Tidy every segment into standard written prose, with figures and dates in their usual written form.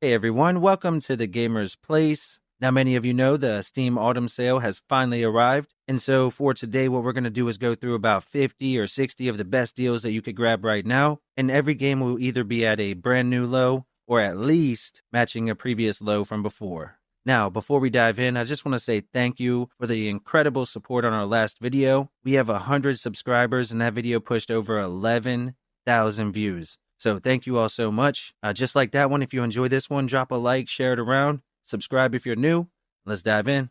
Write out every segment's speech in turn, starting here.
Hey everyone, welcome to the Gamer's Place. Now, many of you know the Steam Autumn Sale has finally arrived, and so for today, what we're going to do is go through about 50 or 60 of the best deals that you could grab right now, and every game will either be at a brand new low or at least matching a previous low from before. Now, before we dive in, I just want to say thank you for the incredible support on our last video. We have 100 subscribers, and that video pushed over 11,000 views. So thank you all so much. Just like that one, if you enjoy this one, drop a like, share it around, subscribe if you're new. Let's dive in.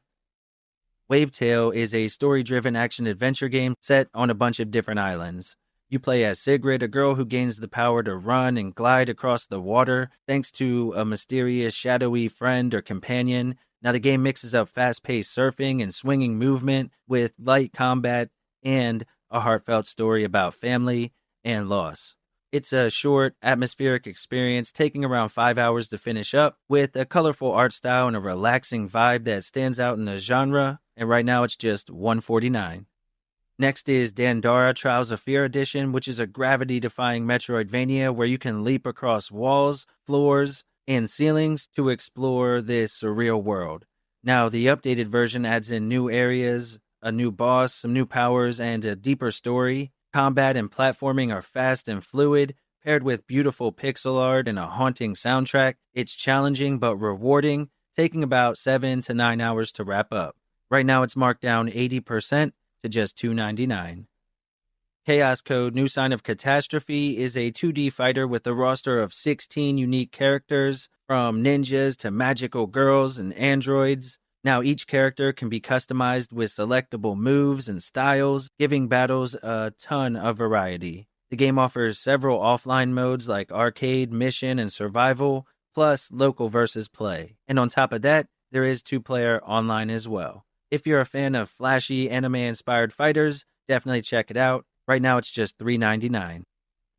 WaveTale is a story-driven action-adventure game set on a bunch of different islands. You play as Sigrid, a girl who gains the power to run and glide across the water thanks to a mysterious, shadowy friend or companion. Now, the game mixes up fast-paced surfing and swinging movement with light combat and a heartfelt story about family and loss. It's a short, atmospheric experience taking around 5 hours to finish up, with a colorful art style and a relaxing vibe that stands out in the genre, and right now it's just $149. Next is Dandara Trials of Fear Edition, which is a gravity-defying Metroidvania where you can leap across walls, floors, and ceilings to explore this surreal world. Now, the updated version adds in new areas, a new boss, some new powers, and a deeper story. Combat and platforming are fast and fluid, paired with beautiful pixel art and a haunting soundtrack. It's challenging but rewarding, taking about 7 to 9 hours to wrap up. Right now it's marked down 80% to just $299. Chaos Code New Sign of Catastrophe is a 2D fighter with a roster of 16 unique characters, from ninjas to magical girls and androids. Now, each character can be customized with selectable moves and styles, giving battles a ton of variety. The game offers several offline modes like arcade, mission, and survival, plus local versus play. And on top of that, there is 2-player online as well. If you're a fan of flashy, anime-inspired fighters, definitely check it out. Right now, it's just $399.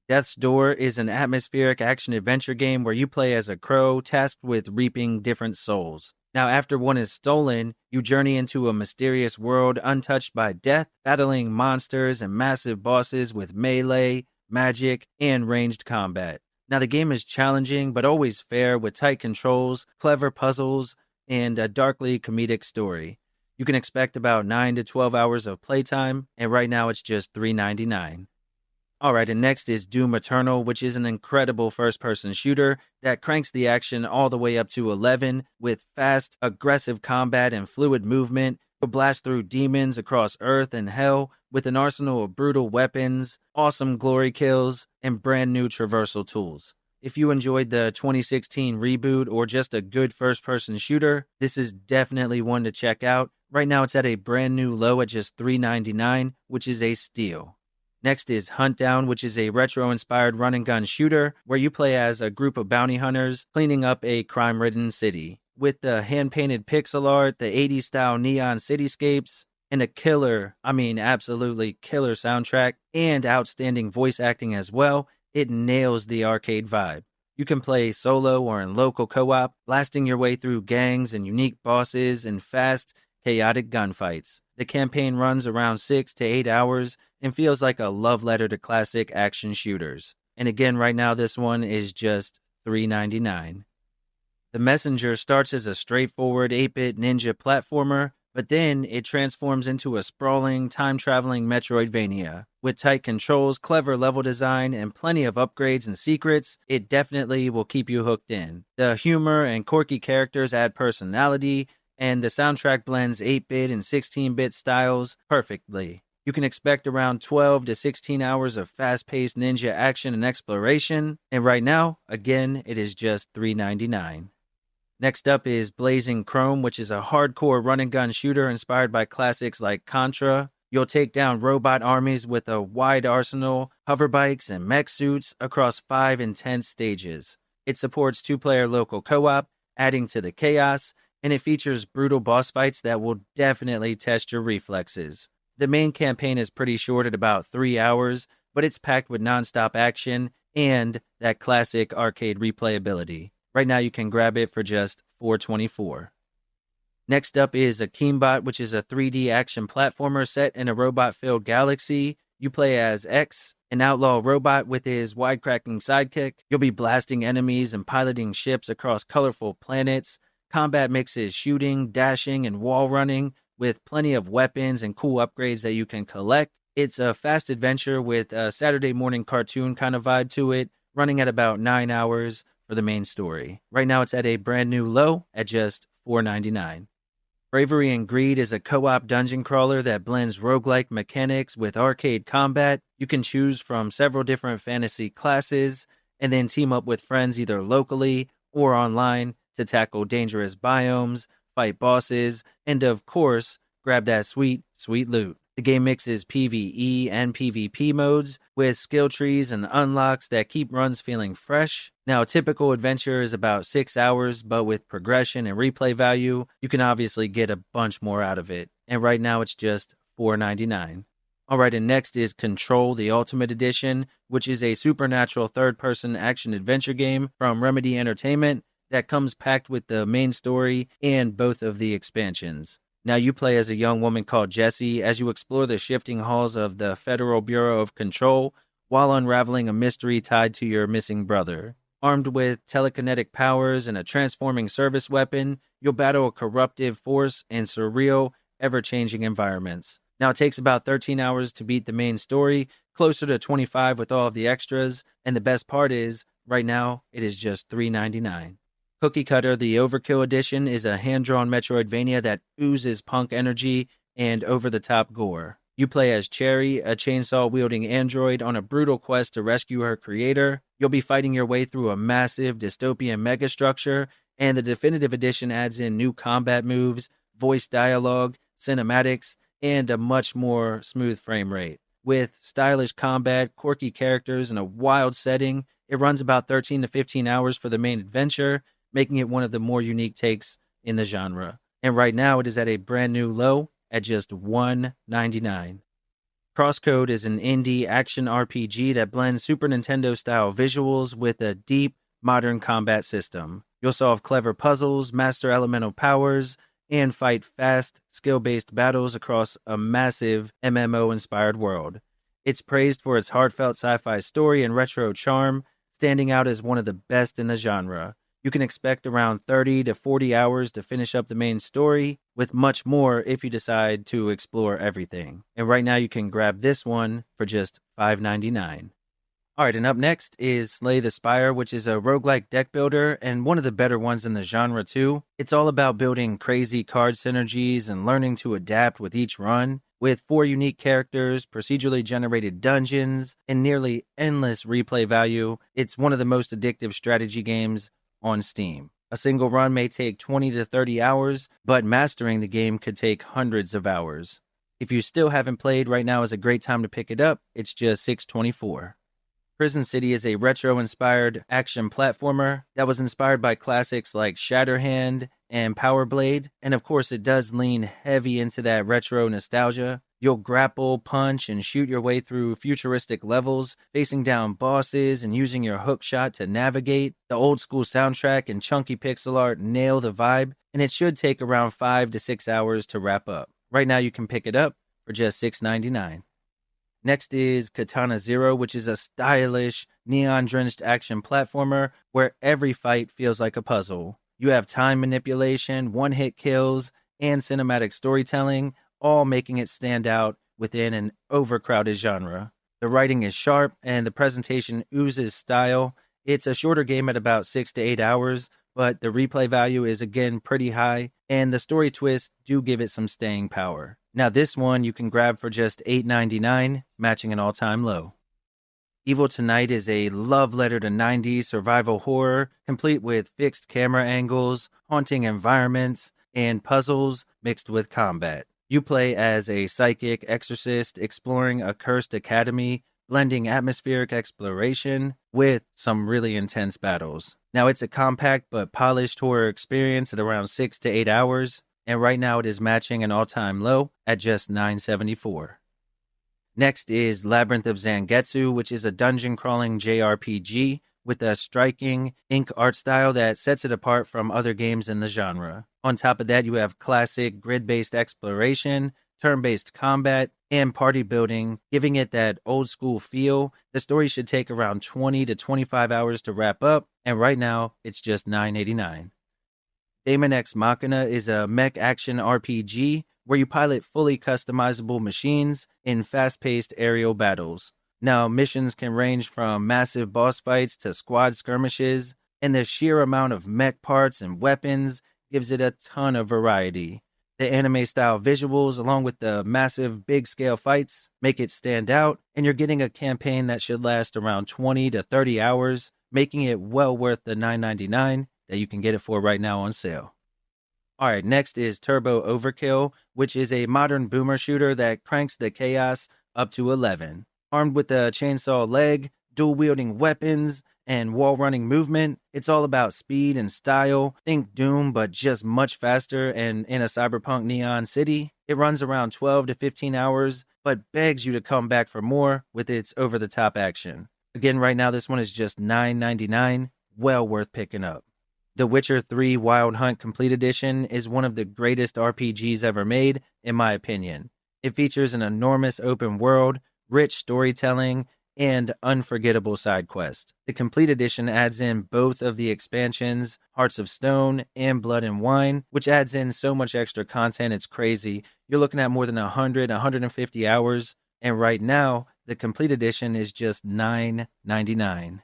Death's Door is an atmospheric action-adventure game where you play as a crow tasked with reaping different souls. Now, after one is stolen, you journey into a mysterious world untouched by death, battling monsters and massive bosses with melee, magic, and ranged combat. Now, the game is challenging but always fair, with tight controls, clever puzzles, and a darkly comedic story. You can expect about 9 to 12 hours of playtime, and right now it's just $399. Alright, and next is Doom Eternal, which is an incredible first-person shooter that cranks the action all the way up to 11 with fast, aggressive combat and fluid movement. You'll blast through demons across Earth and Hell with an arsenal of brutal weapons, awesome glory kills, and brand new traversal tools. If you enjoyed the 2016 reboot or just a good first-person shooter, this is definitely one to check out. Right now it's at a brand new low at just $399, which is a steal. Next is HUNTDOWN, which is a retro-inspired run-and-gun shooter where you play as a group of bounty hunters cleaning up a crime-ridden city. With the hand-painted pixel art, the 80s-style neon cityscapes, and a absolutely killer soundtrack, and outstanding voice acting as well, it nails the arcade vibe. You can play solo or in local co-op, blasting your way through gangs and unique bosses and fast, chaotic gunfights. The campaign runs around 6 to 8 hours and feels like a love letter to classic action shooters. And again, right now this one is just $399. The Messenger starts as a straightforward 8-bit ninja platformer, but then it transforms into a sprawling, time-traveling Metroidvania. With tight controls, clever level design, and plenty of upgrades and secrets, it definitely will keep you hooked in. The humor and quirky characters add personality, and the soundtrack blends 8-bit and 16-bit styles perfectly. You can expect around 12 to 16 hours of fast-paced ninja action and exploration, and right now, again, it is just $399. Next up is Blazing Chrome, which is a hardcore run-and-gun shooter inspired by classics like Contra. You'll take down robot armies with a wide arsenal, hoverbikes, and mech suits across 5 intense stages. It supports 2-player local co-op, adding to the chaos, and it features brutal boss fights that will definitely test your reflexes. The main campaign is pretty short at about 3 hours, but it's packed with non-stop action and that classic arcade replayability. Right now you can grab it for just $424. Next up is Akimbot, which is a 3D action platformer set in a robot-filled galaxy. You play as X, an outlaw robot with his wide-cracking sidekick. You'll be blasting enemies and piloting ships across colorful planets. Combat mixes shooting, dashing, and wall running with plenty of weapons and cool upgrades that you can collect. It's a fast adventure with a Saturday morning cartoon kind of vibe to it, running at about 9 hours for the main story. Right now it's at a brand new low at just $4.99. Bravery and Greed is a co-op dungeon crawler that blends roguelike mechanics with arcade combat. You can choose from several different fantasy classes and then team up with friends either locally or online to tackle dangerous biomes, fight bosses, and of course, grab that sweet, sweet loot. The game mixes PvE and PvP modes with skill trees and unlocks that keep runs feeling fresh. Now, a typical adventure is about 6 hours, but with progression and replay value, you can obviously get a bunch more out of it. And right now, it's just $4.99. Alright, and next is Control, the Ultimate Edition, which is a supernatural third-person action-adventure game from Remedy Entertainment that comes packed with the main story and both of the expansions. Now you play as a young woman called Jessie as you explore the shifting halls of the Federal Bureau of Control while unraveling a mystery tied to your missing brother. Armed with telekinetic powers and a transforming service weapon, you'll battle a corruptive force in surreal, ever-changing environments. Now it takes about 13 hours to beat the main story, closer to 25 with all of the extras, and the best part is, right now, it is just $3.99. Cookie Cutter, the Overkill Edition, is a hand-drawn Metroidvania that oozes punk energy and over-the-top gore. You play as Cherry, a chainsaw-wielding android on a brutal quest to rescue her creator. You'll be fighting your way through a massive dystopian megastructure, and the Definitive Edition adds in new combat moves, voice dialogue, cinematics, and a much more smooth frame rate. With stylish combat, quirky characters, and a wild setting, it runs about 13 to 15 hours for the main adventure, making it one of the more unique takes in the genre. And right now, it is at a brand new low at just $1.99. CrossCode is an indie action RPG that blends Super Nintendo-style visuals with a deep, modern combat system. You'll solve clever puzzles, master elemental powers, and fight fast, skill-based battles across a massive MMO-inspired world. It's praised for its heartfelt sci-fi story and retro charm, standing out as one of the best in the genre. You can expect around 30 to 40 hours to finish up the main story, with much more if you decide to explore everything. And right now you can grab this one for just $5.99. Alright, and up next is Slay the Spire, which is a roguelike deck builder and one of the better ones in the genre too. It's all about building crazy card synergies and learning to adapt with each run. With 4 unique characters, procedurally generated dungeons, and nearly endless replay value, it's one of the most addictive strategy games on Steam. A single run may take 20 to 30 hours, but mastering the game could take hundreds of hours. If you still haven't played, right now is a great time to pick it up. It's just $6.24. Prison City is a retro-inspired action platformer that was inspired by classics like Shatterhand and Power Blade, and of course it does lean heavy into that retro nostalgia. You'll grapple, punch, and shoot your way through futuristic levels, facing down bosses and using your hookshot to navigate. The old-school soundtrack and chunky pixel art nail the vibe, and it should take around 5 to 6 hours to wrap up. Right now you can pick it up for just $6.99. Next is Katana ZERO, which is a stylish, neon-drenched action platformer where every fight feels like a puzzle. You have time manipulation, one-hit kills, and cinematic storytelling, all making it stand out within an overcrowded genre. The writing is sharp, and the presentation oozes style. It's a shorter game at about 6 to 8 hours, but the replay value is again pretty high, and the story twists do give it some staying power. Now this one you can grab for just $8.99, matching an all-time low. Evil Tonight is a love letter to 90s survival horror, complete with fixed camera angles, haunting environments, and puzzles mixed with combat. You play as a psychic exorcist exploring a cursed academy, blending atmospheric exploration with some really intense battles. Now it's a compact but polished horror experience at around 6 to 8 hours, and right now it is matching an all-time low at just $9.74. Next is Labyrinth of Zangetsu, which is a dungeon-crawling JRPG with a striking ink art style that sets it apart from other games in the genre. On top of that, you have classic grid-based exploration, turn-based combat, and party building, giving it that old-school feel. The story should take around 20 to 25 hours to wrap up, and right now, it's just $9.89. Daemon X Machina is a mech action RPG where you pilot fully customizable machines in fast-paced aerial battles. Now, missions can range from massive boss fights to squad skirmishes, and the sheer amount of mech parts and weapons gives it a ton of variety. The anime-style visuals, along with the massive big-scale fights, make it stand out, and you're getting a campaign that should last around 20 to 30 hours, making it well worth the $9.99 that you can get it for right now on sale. Alright, next is Turbo Overkill, which is a modern boomer shooter that cranks the chaos up to 11. Armed with a chainsaw leg, dual-wielding weapons, and wall-running movement, it's all about speed and style. Think Doom, but just much faster and in a cyberpunk neon city. It runs around 12 to 15 hours, but begs you to come back for more with its over-the-top action. Again, right now, this one is just $9.99, well worth picking up. The Witcher 3 Wild Hunt Complete Edition is one of the greatest RPGs ever made, in my opinion. It features an enormous open world, rich storytelling, and unforgettable side quests. The Complete Edition adds in both of the expansions, Hearts of Stone and Blood and Wine, which adds in so much extra content it's crazy. You're looking at more than 150 hours, and right now, the Complete Edition is just $9.99.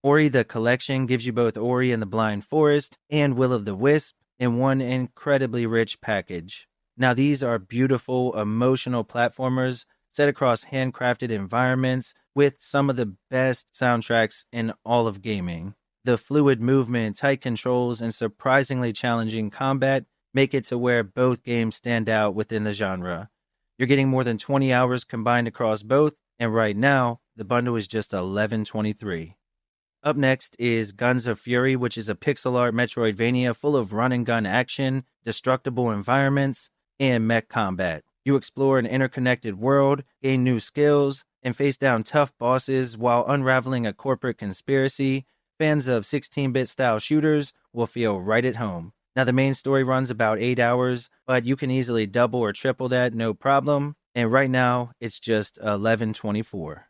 Ori the Collection gives you both Ori and the Blind Forest and Will of the Wisp in one incredibly rich package. Now these are beautiful, emotional platformers set across handcrafted environments with some of the best soundtracks in all of gaming. The fluid movement, tight controls, and surprisingly challenging combat make it to where both games stand out within the genre. You're getting more than 20 hours combined across both, and right now, the bundle is just $11.23. Up next is Guns of Fury, which is a pixel art Metroidvania full of run-and-gun action, destructible environments, and mech combat. You explore an interconnected world, gain new skills, and face down tough bosses while unraveling a corporate conspiracy. Fans of 16-bit style shooters will feel right at home. Now, the main story runs about 8 hours, but you can easily double or triple that, no problem. And right now, it's just $11.24.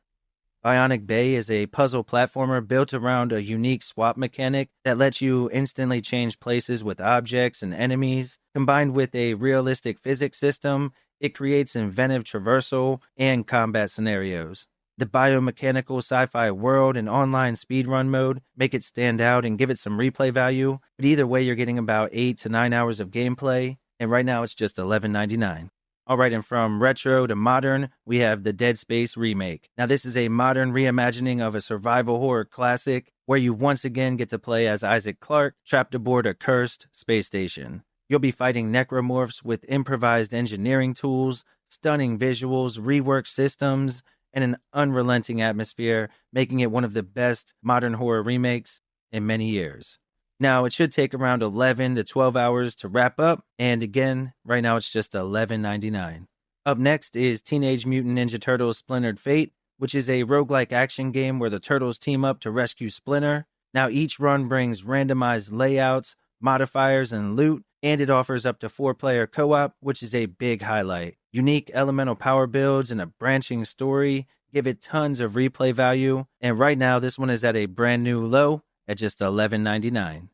Bionic Bay is a puzzle platformer built around a unique swap mechanic that lets you instantly change places with objects and enemies. Combined with a realistic physics system, it creates inventive traversal and combat scenarios. The biomechanical sci-fi world and online speedrun mode make it stand out and give it some replay value, but either way you're getting about 8 to 9 hours of gameplay, and right now it's just $11.99. Alright, and from retro to modern, we have the Dead Space remake. Now this is a modern reimagining of a survival horror classic where you once again get to play as Isaac Clarke, trapped aboard a cursed space station. You'll be fighting necromorphs with improvised engineering tools, stunning visuals, reworked systems, and an unrelenting atmosphere, making it one of the best modern horror remakes in many years. Now, it should take around 11 to 12 hours to wrap up, and again, right now it's just $11.99. Up next is Teenage Mutant Ninja Turtles Splintered Fate, which is a roguelike action game where the Turtles team up to rescue Splinter. Now, each run brings randomized layouts, modifiers, and loot, and it offers up to 4-player co-op, which is a big highlight. Unique elemental power builds and a branching story give it tons of replay value, and right now this one is at a brand new low at just $11.99.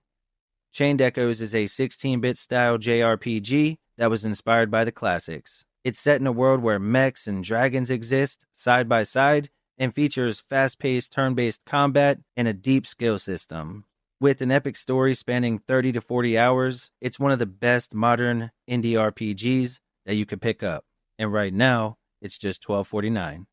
Chained Echoes is a 16-bit style JRPG that was inspired by the classics. It's set in a world where mechs and dragons exist side by side and features fast-paced turn-based combat and a deep skill system. With an epic story spanning 30 to 40 hours, it's one of the best modern indie RPGs that you could pick up. And right now, it's just $12.49.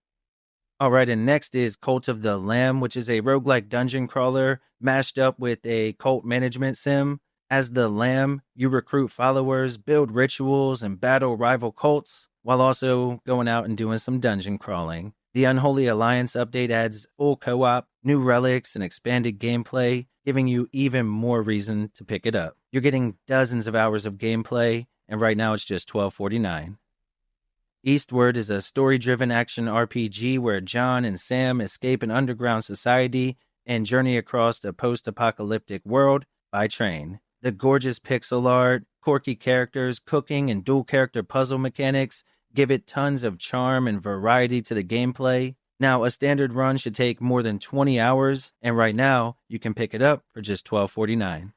Alright, and next is Cult of the Lamb, which is a roguelike dungeon crawler mashed up with a cult management sim. As the Lamb, you recruit followers, build rituals, and battle rival cults, while also going out and doing some dungeon crawling. The Unholy Alliance update adds full co-op, new relics, and expanded gameplay, giving you even more reason to pick it up. You're getting dozens of hours of gameplay, and right now it's just $12.49. Eastward is a story-driven action RPG where John and Sam escape an underground society and journey across a post-apocalyptic world by train. The gorgeous pixel art, quirky characters, cooking, and dual-character puzzle mechanics give it tons of charm and variety to the gameplay. Now, a standard run should take more than 20 hours, and right now, you can pick it up for just $12.49.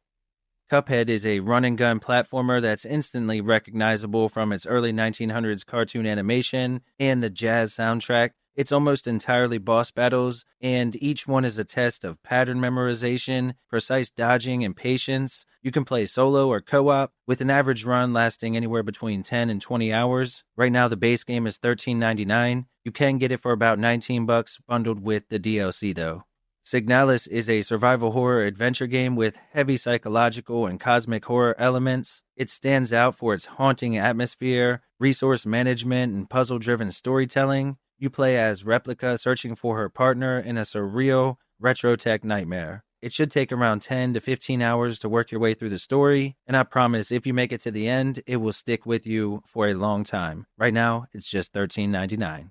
Cuphead is a run-and-gun platformer that's instantly recognizable from its early 1900s cartoon animation and the jazz soundtrack. It's almost entirely boss battles, and each one is a test of pattern memorization, precise dodging, and patience. You can play solo or co-op, with an average run lasting anywhere between 10 and 20 hours. Right now, the base game is $13.99. You can get it for about $19 bundled with the DLC, though. SIGNALIS is a survival horror adventure game with heavy psychological and cosmic horror elements. It stands out for its haunting atmosphere, resource management, and puzzle-driven storytelling. You play as Replica searching for her partner in a surreal, retro-tech nightmare. It should take around 10 to 15 hours to work your way through the story, and I promise if you make it to the end, it will stick with you for a long time. Right now, it's just $13.99.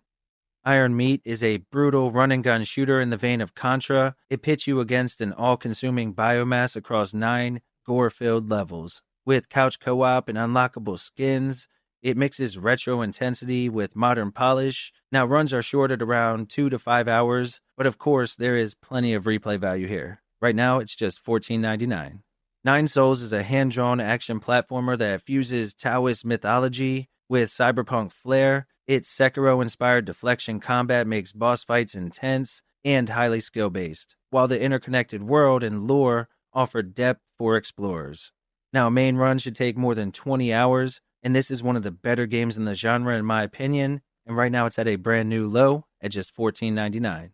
Iron Meat is a brutal run-and-gun shooter in the vein of Contra. It pits you against an all-consuming biomass across 9 gore-filled levels. With couch co-op and unlockable skins, it mixes retro intensity with modern polish. Now, runs are short at around 2 to 5 hours, but of course, there is plenty of replay value here. Right now, it's just $14.99. Nine Souls is a hand-drawn action platformer that fuses Taoist mythology with cyberpunk flair. Its Sekiro-inspired deflection combat makes boss fights intense and highly skill-based, while the interconnected world and lore offer depth for explorers. Now, a main run should take more than 20 hours, and this is one of the better games in the genre in my opinion, and right now it's at a brand new low at just $14.99.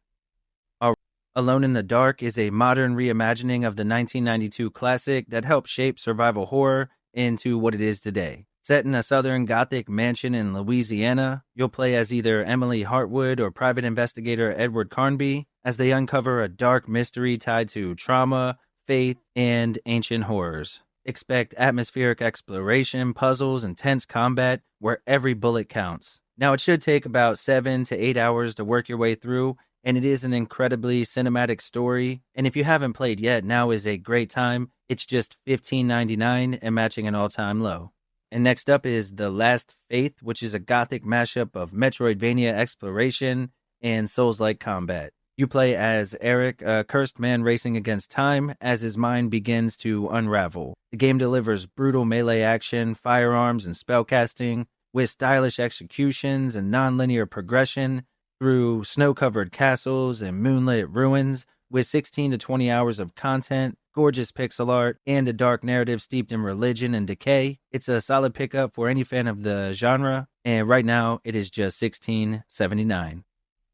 Alone in the Dark is a modern reimagining of the 1992 classic that helped shape survival horror into what it is today. Set in a southern Gothic mansion in Louisiana, you'll play as either Emily Hartwood or private investigator Edward Carnby as they uncover a dark mystery tied to trauma, faith, and ancient horrors. Expect atmospheric exploration, puzzles, and tense combat where every bullet counts. Now, it should take about 7 to 8 hours to work your way through, and it is an incredibly cinematic story. And if you haven't played yet, now is a great time. It's just $15.99 and matching an all-time low. And next up is The Last Faith, which is a gothic mashup of Metroidvania exploration and Souls-like combat. You play as Eric, a cursed man racing against time as his mind begins to unravel. The game delivers brutal melee action, firearms, and spellcasting with stylish executions and non-linear progression through snow-covered castles and moonlit ruins with 16 to 20 hours of content, gorgeous pixel art, and a dark narrative steeped in religion and decay. It's a solid pickup for any fan of the genre, and right now it is just $16.79.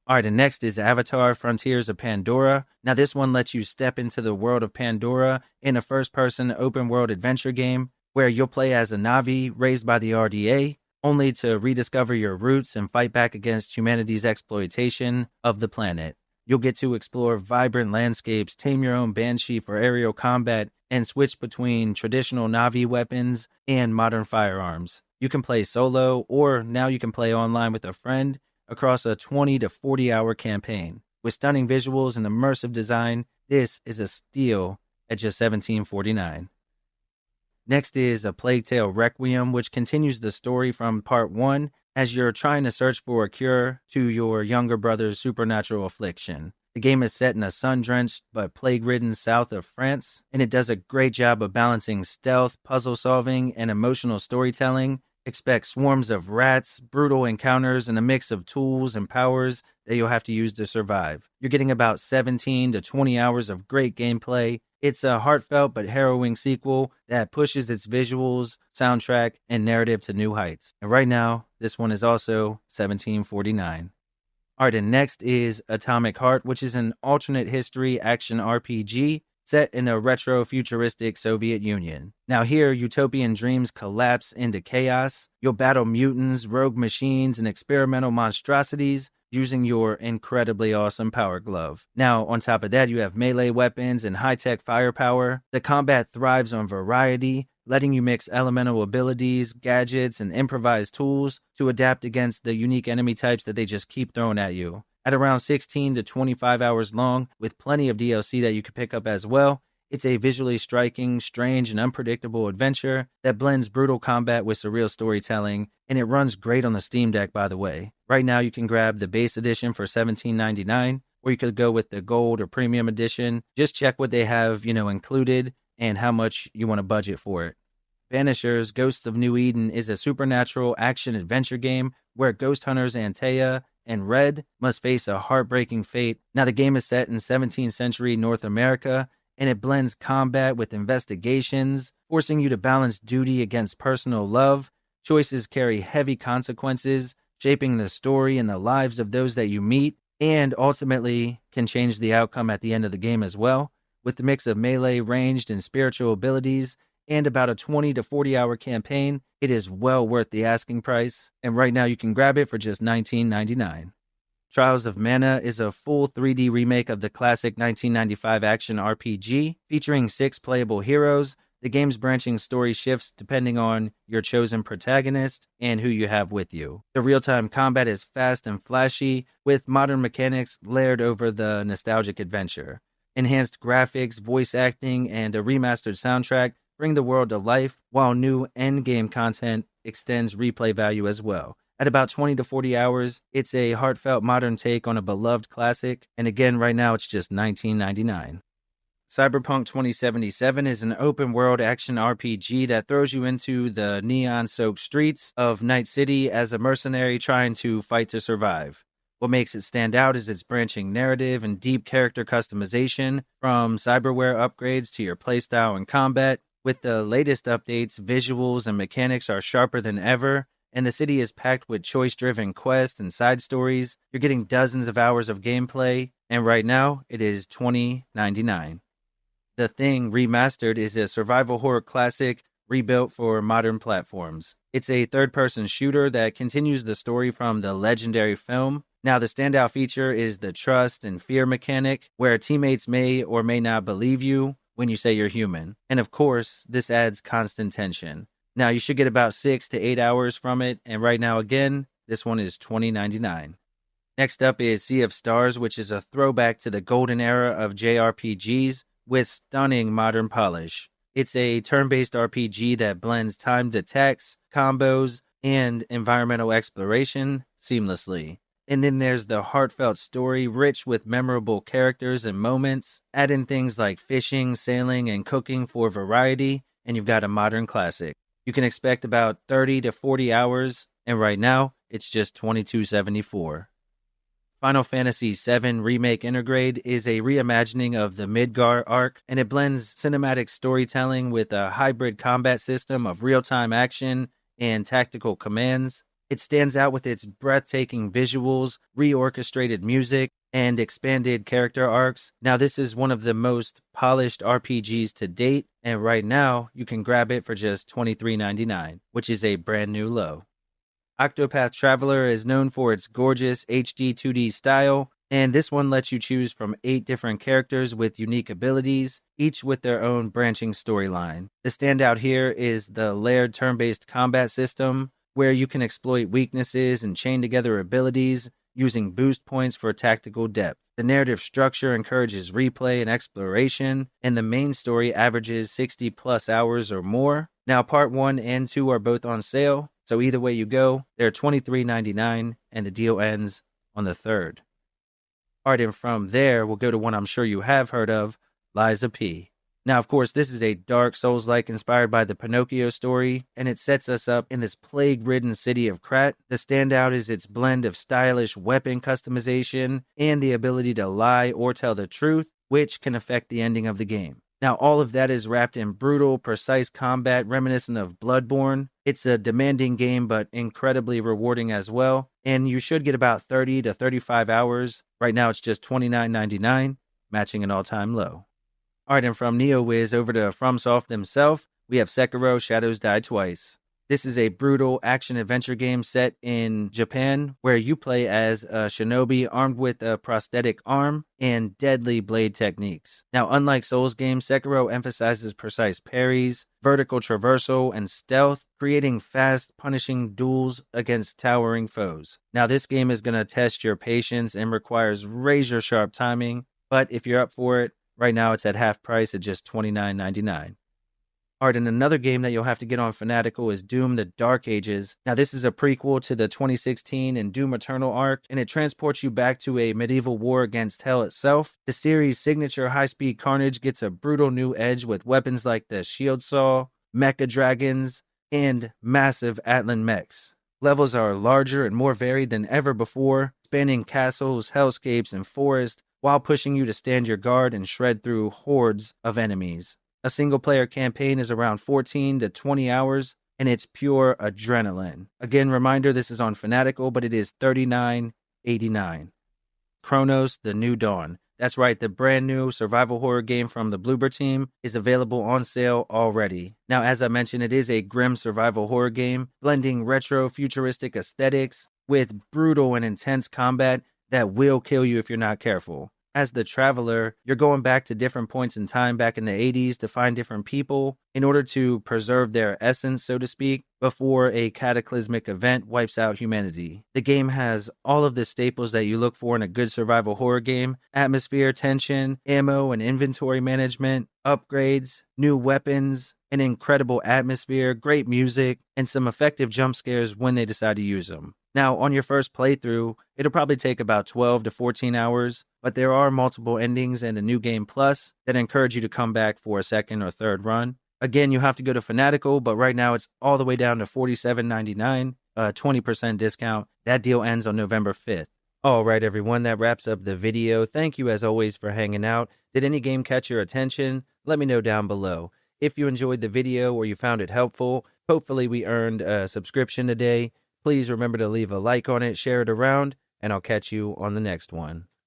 Alright, and next is Avatar Frontiers of Pandora. Now this one lets you step into the world of Pandora in a first-person open-world adventure game where you'll play as a Na'vi raised by the RDA, only to rediscover your roots and fight back against humanity's exploitation of the planet. You'll get to explore vibrant landscapes, tame your own Banshee for aerial combat, and switch between traditional Na'vi weapons and modern firearms. You can play solo, or now you can play online with a friend across a 20 to 40-hour campaign. With stunning visuals and immersive design, this is a steal at just $17.49. Next is A Plague Tale Requiem, which continues the story from part 1 as you're trying to search for a cure to your younger brother's supernatural affliction. The game is set in a sun-drenched but plague-ridden south of France, and it does a great job of balancing stealth, puzzle-solving, and emotional storytelling. Expect swarms of rats, brutal encounters, and a mix of tools and powers that you'll have to use to survive. You're getting about 17 to 20 hours of great gameplay. It's a heartfelt but harrowing sequel that pushes its visuals, soundtrack, and narrative to new heights. And right now, this one is also $17.49. Alright, and next is Atomic Heart, which is an alternate history action RPG set in a retro-futuristic Soviet Union. Now here, utopian dreams collapse into chaos. You'll battle mutants, rogue machines, and experimental monstrosities using your incredibly awesome power glove. Now, on top of that, you have melee weapons and high-tech firepower. The combat thrives on variety, letting you mix elemental abilities, gadgets, and improvised tools to adapt against the unique enemy types that they just keep throwing at you. At around 16 to 25 hours long, with plenty of DLC that you can pick up as well, It's a visually striking, strange, and unpredictable adventure that blends brutal combat with surreal storytelling, and it runs great on the Steam Deck, by the way. Right now, you can grab the base edition for $17.99, or you could go with the gold or premium edition. Just check what they have, included and how much you want to budget for it. Banishers: Ghosts of New Eden is a supernatural action-adventure game where ghost hunters Antea and Red must face a heartbreaking fate. Now, the game is set in 17th century North America, and it blends combat with investigations, forcing you to balance duty against personal love. Choices carry heavy consequences, shaping the story and the lives of those that you meet, and ultimately can change the outcome at the end of the game as well. With the mix of melee, ranged, and spiritual abilities, and about a 20 to 40 hour campaign, it is well worth the asking price, and right now you can grab it for just $19.99. Trials of Mana is a full 3D remake of the classic 1995 action RPG, featuring 6 playable heroes. The game's branching story shifts depending on your chosen protagonist and who you have with you. The real-time combat is fast and flashy, with modern mechanics layered over the nostalgic adventure. Enhanced graphics, voice acting, and a remastered soundtrack bring the world to life, while new endgame content extends replay value as well. At about 20 to 40 hours, it's a heartfelt modern take on a beloved classic, and again, right now it's just $19.99. Cyberpunk 2077 is an open-world action RPG that throws you into the neon-soaked streets of Night City as a mercenary trying to fight to survive. What makes it stand out is its branching narrative and deep character customization, from cyberware upgrades to your playstyle and combat. With the latest updates, visuals and mechanics are sharper than ever, and the city is packed with choice-driven quests and side stories. You're getting dozens of hours of gameplay, and right now, it is $20.99. The Thing Remastered is a survival horror classic rebuilt for modern platforms. It's a third-person shooter that continues the story from the legendary film. Now, the standout feature is the trust and fear mechanic, where teammates may or may not believe you when you say you're human. And of course, this adds constant tension. Now, you should get about 6 to 8 hours from it, and right now, again, this one is $20.99. Next up is Sea of Stars, which is a throwback to the golden era of JRPGs with stunning modern polish. It's a turn-based RPG that blends timed attacks, combos, and environmental exploration seamlessly. And then there's the heartfelt story, rich with memorable characters and moments. Add in things like fishing, sailing, and cooking for variety, and you've got a modern classic. You can expect about 30 to 40 hours, and right now, it's just $22.74. Final Fantasy VII Remake Intergrade is a reimagining of the Midgar arc, and it blends cinematic storytelling with a hybrid combat system of real-time action and tactical commands. It stands out with its breathtaking visuals, reorchestrated music, and expanded character arcs. Now, this is one of the most polished RPGs to date, and right now, you can grab it for just $23.99, which is a brand new low. Octopath Traveler is known for its gorgeous HD 2D style, and this one lets you choose from 8 different characters with unique abilities, each with their own branching storyline. The standout here is the layered turn-based combat system, where you can exploit weaknesses and chain together abilities using boost points for tactical depth. The narrative structure encourages replay and exploration, and the main story averages 60 plus hours or more. Now, part 1 and 2 are both on sale, so either way you go, they're $23.99, and the deal ends on the 3rd. Alright, and from there, we'll go to one I'm sure you have heard of, Liza P. Now, of course, this is a dark Souls-like inspired by the Pinocchio story, and it sets us up in this plague-ridden city of Krat. The standout is its blend of stylish weapon customization and the ability to lie or tell the truth, which can affect the ending of the game. Now, all of that is wrapped in brutal, precise combat reminiscent of Bloodborne. It's a demanding game, but incredibly rewarding as well, and you should get about 30 to 35 hours. Right now, it's just $29.99, matching an all-time low. Alright, and from NeoWiz over to FromSoft themselves, we have Sekiro: Shadows Die Twice. This is a brutal action-adventure game set in Japan, where you play as a shinobi armed with a prosthetic arm and deadly blade techniques. Now, unlike Souls games, Sekiro emphasizes precise parries, vertical traversal, and stealth, creating fast, punishing duels against towering foes. Now, this game is going to test your patience and requires razor-sharp timing, but if you're up for it, Right now it's at half price at just $29.99. Alright, and another game that you'll have to get on Fanatical is Doom the Dark Ages. Now this is a prequel to the 2016 and Doom Eternal arc, and it transports you back to a medieval war against hell itself. The series' signature high-speed carnage gets a brutal new edge with weapons like the Shield Saw, Mecha Dragons, and massive Atlan mechs. Levels are larger and more varied than ever before, spanning castles, hellscapes, and forests, while pushing you to stand your guard and shred through hordes of enemies. A single-player campaign is around 14 to 20 hours, and it's pure adrenaline. Again, reminder, this is on Fanatical, but it is $39.89. Cronos: The New Dawn. That's right, the brand new survival horror game from the Bloober team is available on sale already. Now, as I mentioned, it is a grim survival horror game, blending retro futuristic aesthetics with brutal and intense combat that will kill you if you're not careful. As the traveler, you're going back to different points in time back in the 80s to find different people in order to preserve their essence, so to speak, before a cataclysmic event wipes out humanity. The game has all of the staples that you look for in a good survival horror game: atmosphere, tension, ammo and inventory management, upgrades, new weapons, an incredible atmosphere, great music, and some effective jump scares when they decide to use them. Now, on your first playthrough, it'll probably take about 12 to 14 hours, but there are multiple endings and a new game plus that encourage you to come back for a second or third run. Again, you have to go to Fanatical, but right now it's all the way down to $47.99, a 20% discount. That deal ends on November 5th. All right, everyone, that wraps up the video. Thank you, as always, for hanging out. Did any game catch your attention? Let me know down below. If you enjoyed the video or you found it helpful, hopefully we earned a subscription today. Please remember to leave a like on it, share it around, and I'll catch you on the next one.